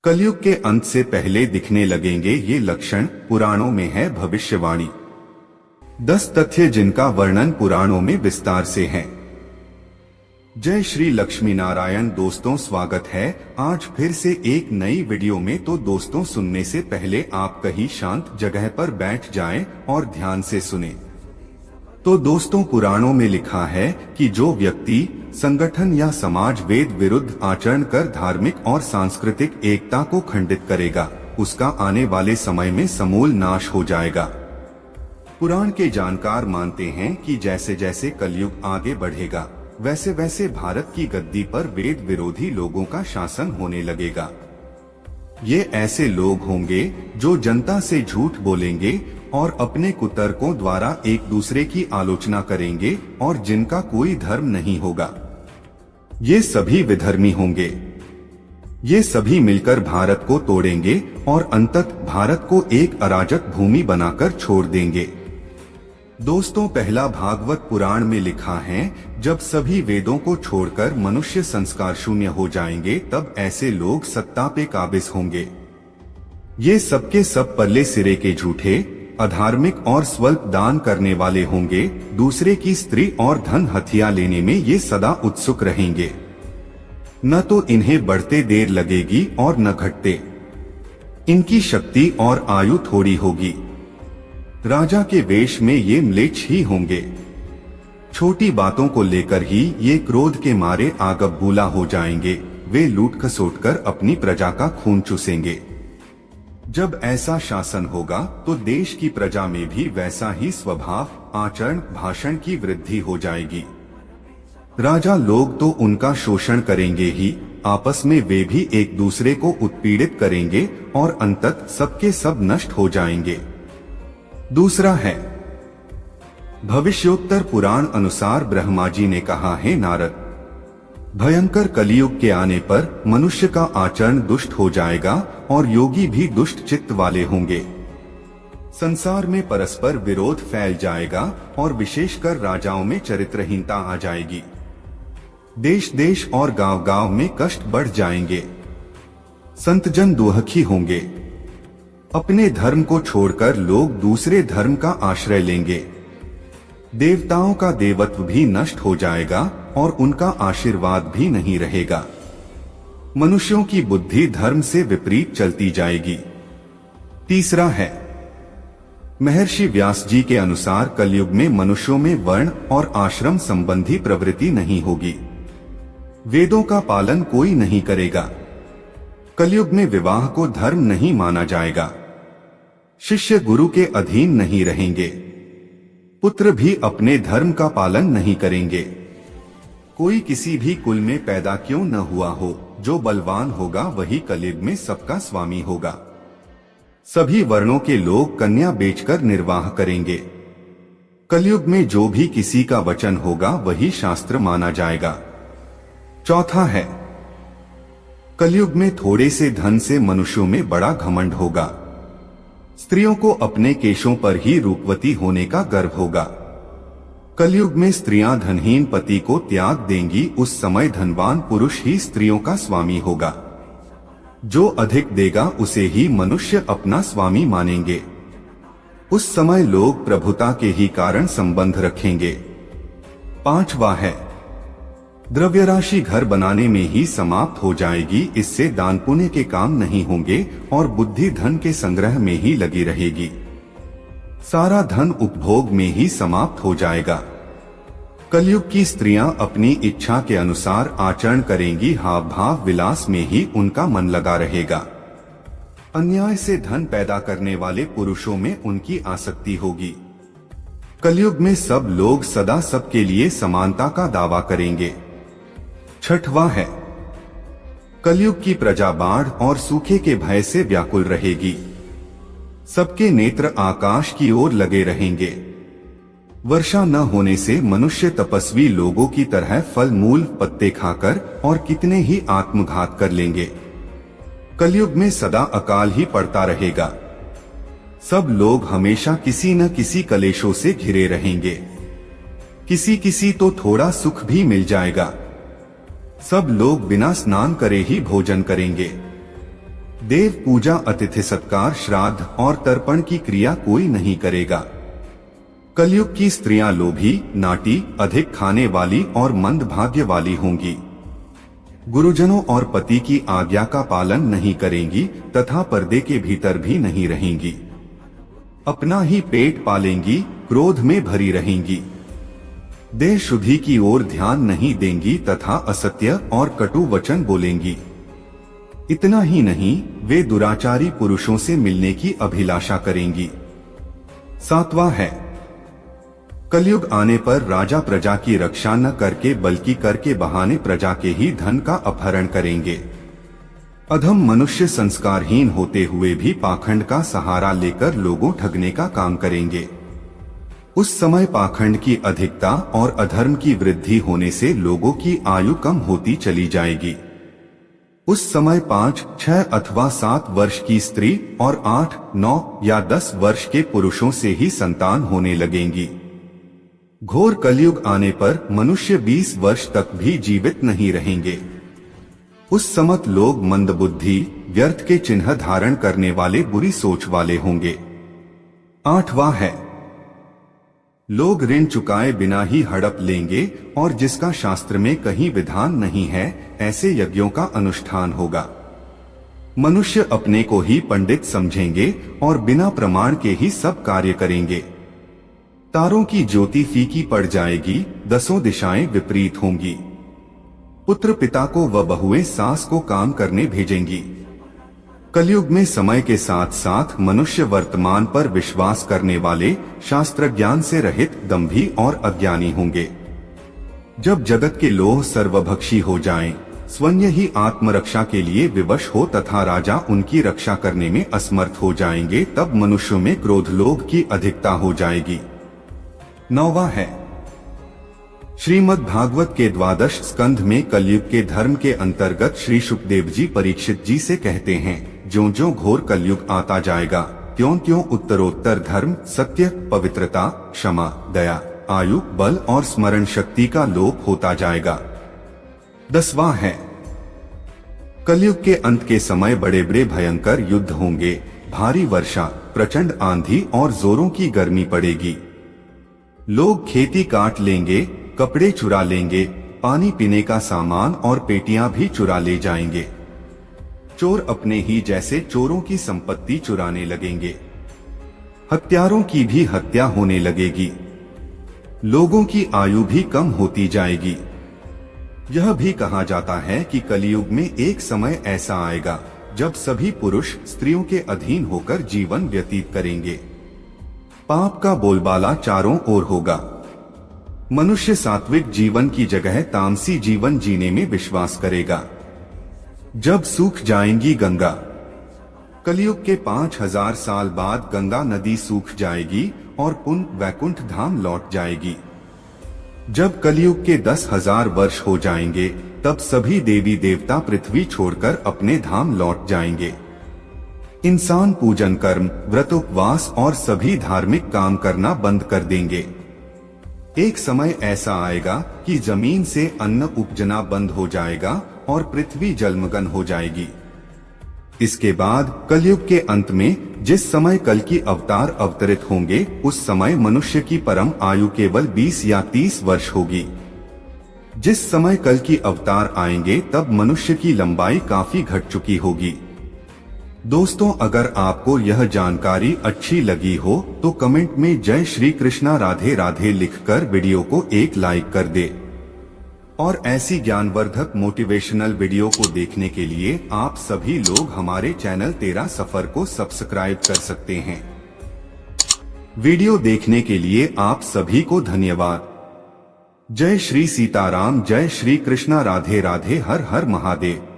कलयुग के अंत से पहले दिखने लगेंगे ये लक्षण, पुराणों में है भविष्यवाणी। 10 तथ्य जिनका वर्णन पुराणों में विस्तार से है। जय श्री लक्ष्मी नारायण। दोस्तों, स्वागत है आज फिर से एक नई वीडियो में। तो दोस्तों, सुनने से पहले आप कहीं शांत जगह पर बैठ जाएं और ध्यान से सुनें। तो दोस्तों, पुराणों में लिखा है कि जो व्यक्ति, संगठन या समाज वेद विरुद्ध आचरण कर धार्मिक और सांस्कृतिक एकता को खंडित करेगा, उसका आने वाले समय में समूल नाश हो जाएगा। पुराण के जानकार मानते हैं कि जैसे जैसे कलयुग आगे बढ़ेगा, वैसे वैसे भारत की गद्दी पर वेद विरोधी लोगों का शासन होने लगेगा। ये ऐसे लोग होंगे जो जनता से झूठ बोलेंगे और अपने कुतर्कों द्वारा एक दूसरे की आलोचना करेंगे और जिनका कोई धर्म नहीं होगा। ये सभी विधर्मी होंगे। ये सभी मिलकर भारत को तोड़ेंगे और अंततः भारत को एक अराजक भूमि बनाकर छोड़ देंगे। दोस्तों, पहला भागवत पुराण में लिखा है, जब सभी वेदों को छोड़कर मनुष्य संस्कार शून्य हो जाएंगे, तब ऐसे लोग सत्ता पे काबिज होंगे। ये सबके सब परले सिरे के झूठे, अधार्मिक और स्वल्प दान करने वाले होंगे। दूसरे की स्त्री और धन हथिया लेने में ये सदा उत्सुक रहेंगे। न तो इन्हें बढ़ते देर लगेगी और न घटते। इनकी शक्ति और आयु थोड़ी होगी। राजा के वेश में ये म्लेच्छ ही होंगे। छोटी बातों को लेकर ही ये क्रोध के मारे आगबबूला हो जाएंगे। वे लूट खसोट कर अपनी प्रजा का खून चूसेंगे। जब ऐसा शासन होगा तो देश की प्रजा में भी वैसा ही स्वभाव, आचरण, भाषण की वृद्धि हो जाएगी। राजा लोग तो उनका शोषण करेंगे ही, आपस में वे भी एक दूसरे को उत्पीड़ित करेंगे और अंततः सबके सब नष्ट हो जाएंगे। दूसरा है, भविष्योत्तर पुराण अनुसार ब्रह्मा जी ने कहा है, नारद, भयंकर कलियुग के आने पर मनुष्य का आचरण दुष्ट हो जाएगा और योगी भी दुष्ट चित्त वाले होंगे। संसार में परस्पर विरोध फैल जाएगा और विशेषकर राजाओं में चरित्रहीनता आ जाएगी। देश देश और गांव गांव में कष्ट बढ़ जाएंगे। संतजन दुखी होंगे। अपने धर्म को छोड़कर लोग दूसरे धर्म का आश्रय लेंगे। देवताओं का देवत्व भी नष्ट हो जाएगा और उनका आशीर्वाद भी नहीं रहेगा। मनुष्यों की बुद्धि धर्म से विपरीत चलती जाएगी। तीसरा है, महर्षि व्यास जी के अनुसार कलयुग में मनुष्यों में वर्ण और आश्रम संबंधी प्रवृत्ति नहीं होगी। वेदों का पालन कोई नहीं करेगा। कलयुग में विवाह को धर्म नहीं माना जाएगा। शिष्य गुरु के अधीन नहीं रहेंगे। पुत्र भी अपने धर्म का पालन नहीं करेंगे। कोई किसी भी कुल में पैदा क्यों न हुआ हो, जो बलवान होगा वही कलयुग में सबका स्वामी होगा। सभी वर्णों के लोग कन्या बेचकर निर्वाह करेंगे। कलयुग में जो भी किसी का वचन होगा वही शास्त्र माना जाएगा। चौथा है, कलयुग में थोड़े से धन से मनुष्यों में बड़ा घमंड होगा। स्त्रियों को अपने केशों पर ही रूपवती होने का गर्व होगा। कलयुग में स्त्रियां धनहीन पति को त्याग देंगी। उस समय धनवान पुरुष ही स्त्रियों का स्वामी होगा। जो अधिक देगा उसे ही मनुष्य अपना स्वामी मानेंगे। उस समय लोग प्रभुता के ही कारण संबंध रखेंगे। पांचवा है, द्रव्य राशि घर बनाने में ही समाप्त हो जाएगी। इससे दान पुण्य के काम नहीं होंगे और बुद्धि धन के संग्रह में ही लगी रहेगी। सारा धन उपभोग में ही समाप्त हो जाएगा। कलयुग की स्त्रियां अपनी इच्छा के अनुसार आचरण करेंगी। हाव भाव विलास में ही उनका मन लगा रहेगा। अन्याय से धन पैदा करने वाले पुरुषों में उनकी आसक्ति होगी। कलयुग में सब लोग सदा सबके लिए समानता का दावा करेंगे। छठवां है, कलयुग की प्रजा बाढ़ और सूखे के भय से व्याकुल रहेगी। सबके नेत्र आकाश की ओर लगे रहेंगे। वर्षा न होने से मनुष्य तपस्वी लोगों की तरह फल मूल पत्ते खाकर और कितने ही आत्मघात कर लेंगे। कलयुग में सदा अकाल ही पड़ता रहेगा। सब लोग हमेशा किसी न किसी कलेशों से घिरे रहेंगे। किसी किसी तो थोड़ा सुख भी मिल जाएगा। सब लोग बिना स्नान करे ही भोजन करेंगे। देव पूजा, अतिथि सत्कार, श्राद्ध और तर्पण की क्रिया कोई नहीं करेगा। कलयुग की स्त्रियां लोभी, नाटी, अधिक खाने वाली और मंद भाग्य वाली होंगी। गुरुजनों और पति की आज्ञा का पालन नहीं करेंगी तथा पर्दे के भीतर भी नहीं रहेंगी। अपना ही पेट पालेंगी, क्रोध में भरी रहेंगी। देह शुद्धि की ओर ध्यान नहीं देंगी तथा असत्य और कटु वचन बोलेंगी। इतना ही नहीं, वे दुराचारी पुरुषों से मिलने की अभिलाषा करेंगी। 7वां है, कलयुग आने पर राजा प्रजा की रक्षा न करके बल्कि करके बहाने प्रजा के ही धन का अपहरण करेंगे। अधम मनुष्य संस्कारहीन होते हुए भी पाखंड का सहारा लेकर लोगों ठगने का काम करेंगे। उस समय पाखंड की अधिकता और अधर्म की वृद्धि होने से लोगों की आयु कम होती चली जाएगी। उस समय 5, 6 अथवा 7 वर्ष की स्त्री और 8, 9 या 10 वर्ष के पुरुषों से ही संतान होने लगेंगी। घोर कलयुग आने पर मनुष्य 20 वर्ष तक भी जीवित नहीं रहेंगे। उस समय लोग मंदबुद्धि, व्यर्थ के चिन्ह धारण करने वाले, बुरी सोच वाले होंगे। 8वां है, लोग ऋण चुकाए बिना ही हड़प लेंगे और जिसका शास्त्र में कहीं विधान नहीं है, ऐसे यज्ञों का अनुष्ठान होगा। मनुष्य अपने को ही पंडित समझेंगे और बिना प्रमाण के ही सब कार्य करेंगे। तारों की ज्योति फीकी पड़ जाएगी, 10 दिशाएं विपरीत होंगी। पुत्र पिता को व बहुएं सास को काम करने भेजेंगी। कलयुग में समय के साथ साथ मनुष्य वर्तमान पर विश्वास करने वाले, शास्त्र ज्ञान से रहित, दंभी और अज्ञानी होंगे। जब जगत के लोग सर्वभक्षी हो जाएं, स्वयं ही आत्मरक्षा के लिए विवश हो तथा राजा उनकी रक्षा करने में असमर्थ हो जाएंगे, तब मनुष्यों में क्रोध, लोभ की अधिकता हो जाएगी। 9वां है, श्रीमद् भागवत के 12 स्कंध में कलयुग के धर्म के अंतर्गत श्री शुकदेव जी परीक्षित जी से कहते हैं, ज्यों ज्यों घोर कलयुग आता जाएगा, त्यों त्यों उत्तरोत्तर धर्म, सत्य, पवित्रता, क्षमा, दया, आयु, बल और स्मरण शक्ति का लोप होता जाएगा। 10वां है, कलयुग के अंत के समय बड़े बड़े भयंकर युद्ध होंगे, भारी वर्षा, प्रचंड आंधी और जोरों की गर्मी पड़ेगी। लोग खेती काट लेंगे, कपड़े चुरा लेंगे, पानी पीने का सामान और पेटियां भी चुरा ले जाएंगे। चोर अपने ही जैसे चोरों की संपत्ति चुराने लगेंगे। हत्यारों की भी हत्या होने लगेगी। लोगों की आयु भी कम होती जाएगी। यह भी कहा जाता है कि कलयुग में एक समय ऐसा आएगा जब सभी पुरुष स्त्रियों के अधीन होकर जीवन व्यतीत करेंगे। पाप का बोलबाला चारों ओर होगा। मनुष्य सात्विक जीवन की जगह तामसी जीवन जीने में विश्वास करेगा। जब सूख जाएंगी गंगा, कलयुग के 5000 साल बाद गंगा नदी सूख जाएगी और पुनः वैकुंठ धाम लौट जाएगी। जब कलयुग के 10,000 वर्ष हो जाएंगे, तब सभी देवी देवता पृथ्वी छोड़कर अपने धाम लौट जाएंगे। इंसान पूजन कर्म, व्रत, उपवास और सभी धार्मिक काम करना बंद कर देंगे। एक समय ऐसा आएगा कि जमीन से अन्न उपजना बंद हो जाएगा और पृथ्वी जलमग्न हो जाएगी। इसके बाद कलयुग के अंत में जिस समय कल की अवतार अवतरित होंगे, उस समय मनुष्य की परम आयु केवल 20 या 30 वर्ष होगी। जिस समय कल की अवतार आएंगे, तब मनुष्य की लंबाई काफी घट चुकी होगी। दोस्तों, अगर आपको यह जानकारी अच्छी लगी हो तो कमेंट में जय श्री कृष्णा राधे राधे लिखकर वीडियो को एक लाइक कर दे। और ऐसी ज्ञानवर्धक मोटिवेशनल वीडियो को देखने के लिए आप सभी लोग हमारे चैनल तेरा सफर को सब्सक्राइब कर सकते हैं। वीडियो देखने के लिए आप सभी को धन्यवाद। जय श्री सीताराम, जय श्री कृष्णा, राधे राधे, हर हर महादेव।